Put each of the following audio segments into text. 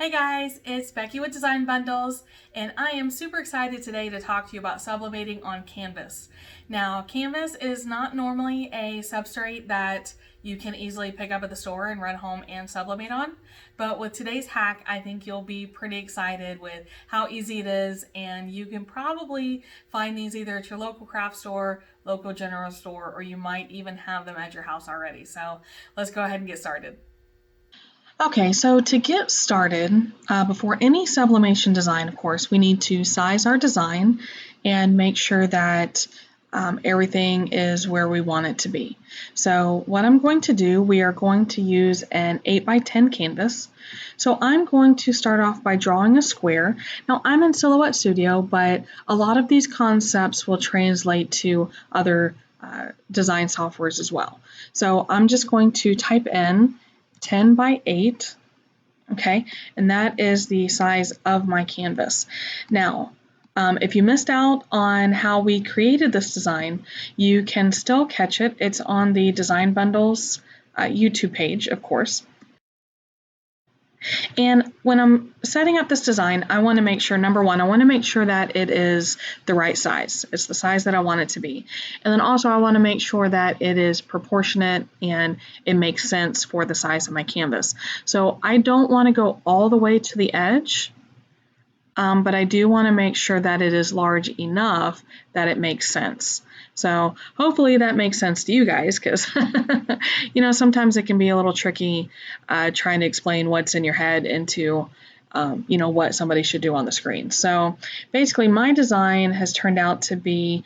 Hey guys, it's Becky with Design Bundles, and I am super excited today to talk to you about sublimating on canvas. Now, canvas is not normally a substrate that you can easily pick up at the store and run home and sublimate on, but with today's hack, I think you'll be pretty excited with how easy it is, and you can probably find these either at your local craft store, local general store, or you might even have them at your house already. So let's go ahead and get started. Okay, so to get started, before any sublimation design, of course, we need to size our design and make sure that everything is where we want it to be. So what I'm going to do, we are going to use an 8 by 10 canvas. So I'm going to start off by drawing a square. Now I'm in Silhouette Studio, but a lot of these concepts will translate to other design softwares as well. So I'm just going to type in 10 by 8, okay, and that is the size of my canvas. Now, if you missed out on how we created this design, you can still catch it. It's on the Design Bundles YouTube page, of course. And when I'm setting up this design, I want to make sure, number one, I want to make sure that it is the right size. It's the size that I want it to be. And then also I want to make sure that it is proportionate and it makes sense for the size of my canvas. So I don't want to go all the way to the edge, but I do want to make sure that it is large enough that it makes sense. So hopefully that makes sense to you guys, because sometimes it can be a little tricky trying to explain what's in your head into what somebody should do on the screen. So basically my design has turned out to be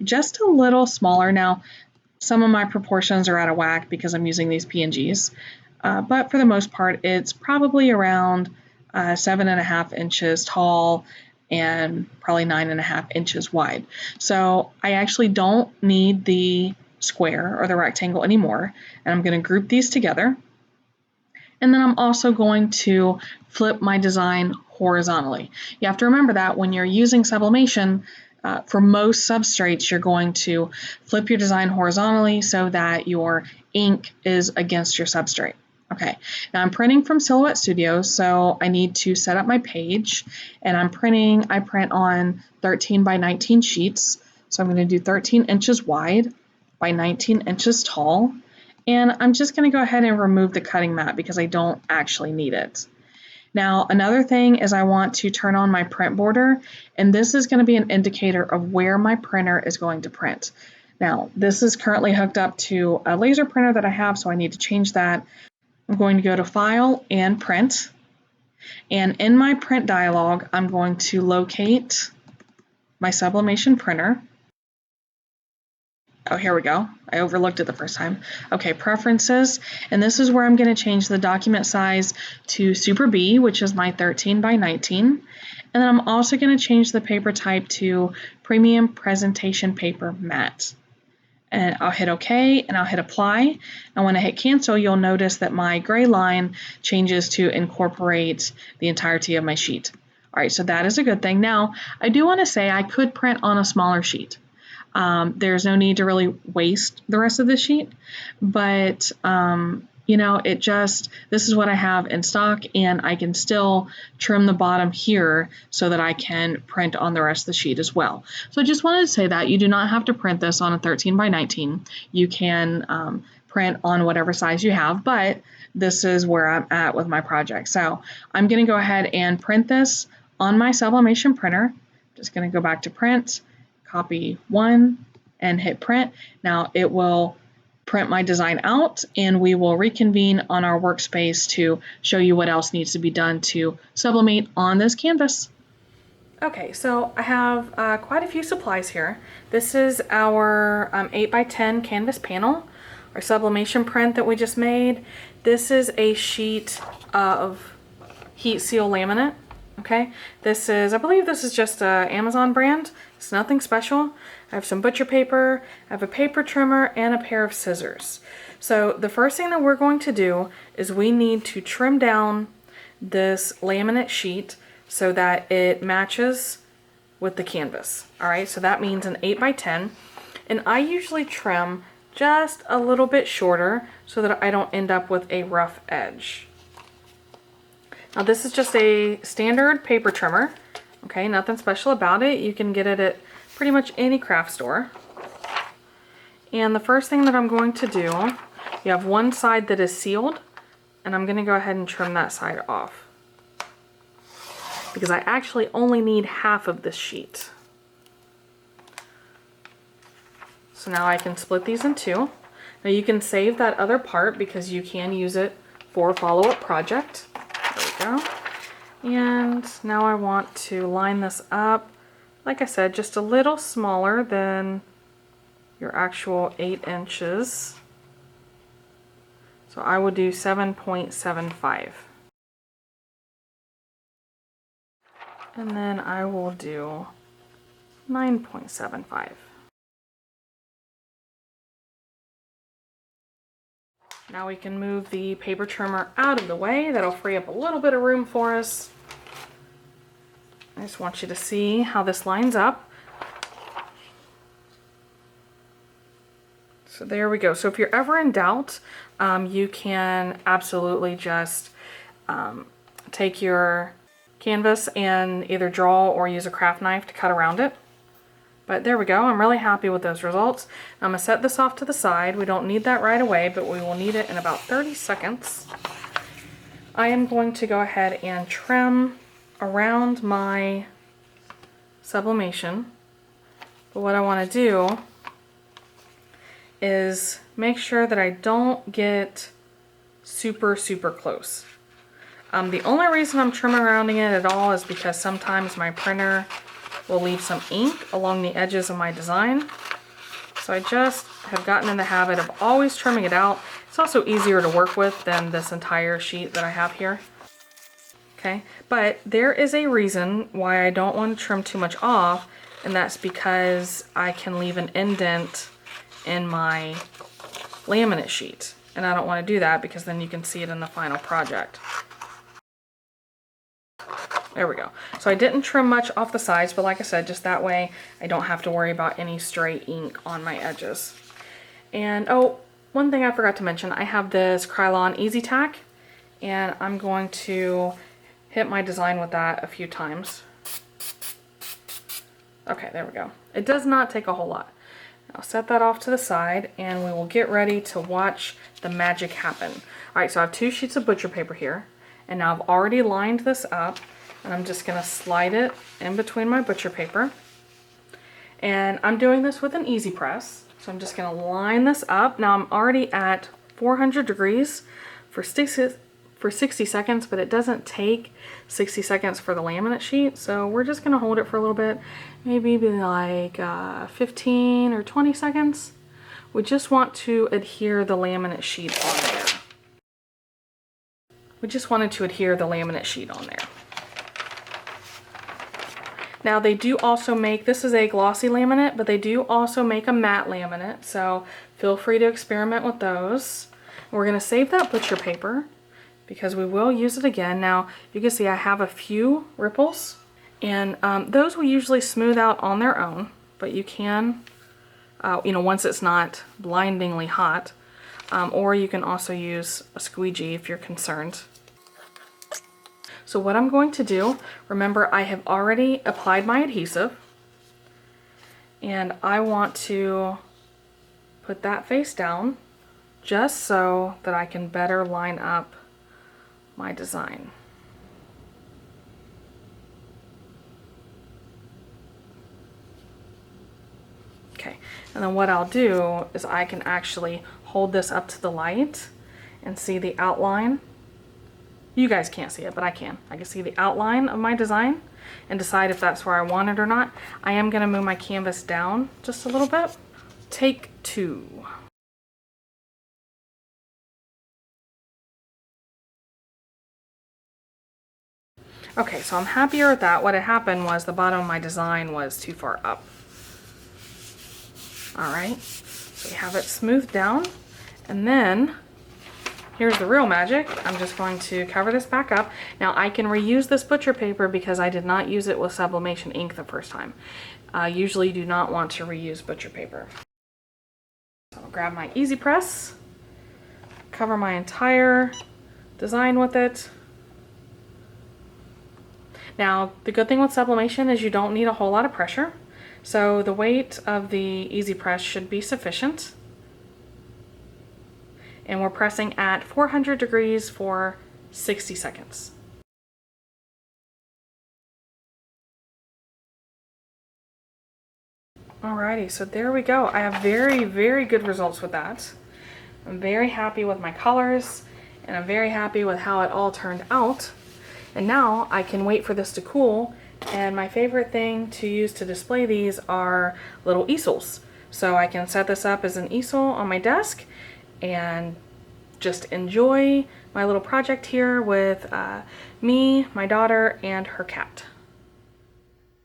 just a little smaller. Now some of my proportions are out of whack because I'm using these PNGs, but for the most part it's probably around 7.5 inches tall and probably 9.5 inches wide. So I actually don't need the square or the rectangle anymore, and I'm going to group these together. And then I'm also going to flip my design horizontally. You have to remember that when you're using sublimation, for most substrates, you're going to flip your design horizontally so that your ink is against your substrate. Okay, now I'm printing from Silhouette Studio, so I need to set up my page, and I print on 13 by 19 sheets, so I'm going to do 13 inches wide by 19 inches tall, and I'm just going to go ahead and remove the cutting mat because I don't actually need it. Now another thing is I want to turn on my print border, and this is going to be an indicator of where my printer is going to print. Now this is currently hooked up to a laser printer that I have, so I need to change that. I'm going to go to File and Print, and in my print dialog, I'm going to locate my sublimation printer. Oh, here we go. I overlooked it the first time. Okay, Preferences, and this is where I'm going to change the document size to Super B, which is my 13 by 19. And then I'm also going to change the paper type to Premium Presentation Paper Matte. And I'll hit OK and I'll hit apply. And when I hit cancel, you'll notice that my gray line changes to incorporate the entirety of my sheet. All right, so that is a good thing. Now, I do want to say I could print on a smaller sheet. There's no need to really waste the rest of the sheet, but this is what I have in stock, and I can still trim the bottom here so that I can print on the rest of the sheet as well. So I just wanted to say that you do not have to print this on a 13 by 19. You can print on whatever size you have, but this is where I'm at with my project. So I'm going to go ahead and print this on my sublimation printer. Just going to go back to print, copy one, and hit print. Now it will print my design out, and we will reconvene on our workspace to show you what else needs to be done to sublimate on this canvas. Okay, so I have quite a few supplies here. This is our 8 by 10 canvas panel, our sublimation print that we just made. This is a sheet of heat seal laminate. Okay, I believe this is just a Amazon brand. It's nothing special. I have some butcher paper, I have a paper trimmer, and a pair of scissors. So the first thing that we're going to do is we need to trim down this laminate sheet so that it matches with the canvas. All right, so that means an 8 by 10. And I usually trim just a little bit shorter so that I don't end up with a rough edge. Now this is just a standard paper trimmer. Okay, nothing special about it. You can get it at pretty much any craft store. And the first thing that I'm going to do, you have one side that is sealed, and I'm going to go ahead and trim that side off. Because I actually only need half of this sheet. So now I can split these in two. Now you can save that other part because you can use it for a follow-up project. There we go. And now I want to line this up, like I said, just a little smaller than your actual 8 inches. So I would do 7.75. And then I will do 9.75. Now we can move the paper trimmer out of the way. That'll free up a little bit of room for us. I just want you to see how this lines up. So there we go. So if you're ever in doubt, you can absolutely just take your canvas and either draw or use a craft knife to cut around it. But there we go. I'm really happy with those results. I'm going to set this off to the side. We don't need that right away, but we will need it in about 30 seconds. I am going to go ahead and trim around my sublimation. But what I want to do is make sure that I don't get super close. The only reason I'm trimming around it at all is because sometimes my printer will leave some ink along the edges of my design. So I just have gotten in the habit of always trimming it out. It's also easier to work with than this entire sheet that I have here. Okay, but there is a reason why I don't want to trim too much off, and that's because I can leave an indent in my laminate sheet. And I don't want to do that because then you can see it in the final project. There we go. So I didn't trim much off the sides, but like I said, just that way I don't have to worry about any stray ink on my edges. And oh, one thing I forgot to mention, I have this Krylon Easy Tack, and I'm going to hit my design with that a few times. Okay, there we go. It does not take a whole lot. I'll set that off to the side and we will get ready to watch the magic happen. All right, so I have 2 sheets of butcher paper here, and now I've already lined this up, and I'm just gonna slide it in between my butcher paper. And I'm doing this with an easy press. So I'm just gonna line this up. Now I'm already at 400 degrees for 60 seconds, but it doesn't take 60 seconds for the laminate sheet. So we're just gonna hold it for a little bit, maybe be like 15 or 20 seconds. We just want to adhere the laminate sheet on there. We just wanted to adhere the laminate sheet on there. Now they do also make, this is a glossy laminate, but they do also make a matte laminate, so feel free to experiment with those. We're going to save that butcher paper because we will use it again. Now you can see I have a few ripples, and those will usually smooth out on their own, but you can, you know, once it's not blindingly hot, or you can also use a squeegee if you're concerned. So what I'm going to do, remember I have already applied my adhesive, and I want to put that face down just so that I can better line up my design. Okay, and then what I'll do is I can actually hold this up to the light and see the outline. You guys can't see it, but I can. I can see the outline of my design and decide if that's where I want it or not. I am going to move my canvas down just a little bit. Take 2. Okay, so I'm happier with that. What had happened was the bottom of my design was too far up. All right, so we have it smoothed down, and then here's the real magic. I'm just going to cover this back up. Now I can reuse this butcher paper because I did not use it with sublimation ink the first time. Usually you do not want to reuse butcher paper. So I'll grab my Easy Press, cover my entire design with it. Now, the good thing with sublimation is you don't need a whole lot of pressure. So the weight of the Easy Press should be sufficient. And we're pressing at 400 degrees for 60 seconds. Alrighty, so there we go. I have very, very good results with that. I'm very happy with my colors, and I'm very happy with how it all turned out. And now I can wait for this to cool, and my favorite thing to use to display these are little easels. So I can set this up as an easel on my desk and just enjoy my little project here with me, my daughter, and her cat.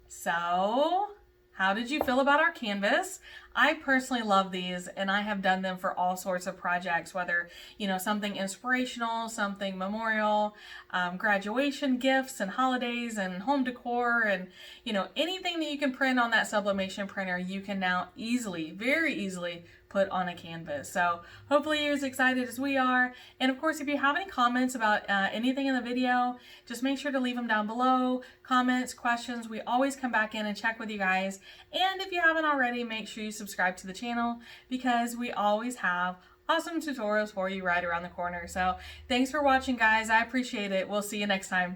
So, how did you feel about our canvas? I personally love these, and I have done them for all sorts of projects, whether, you know, something inspirational, something memorial, graduation gifts and holidays and home decor, and, you know, anything that you can print on that sublimation printer, you can now easily, very easily put on a canvas. So hopefully you're as excited as we are. And of course, if you have any comments about anything in the video, just make sure to leave them down below. Comments, questions, we always come back in and check with you guys. And if you haven't already, make sure you subscribe to the channel, because we always have awesome tutorials for you right around the corner. So thanks for watching, guys. I appreciate it. We'll see you next time.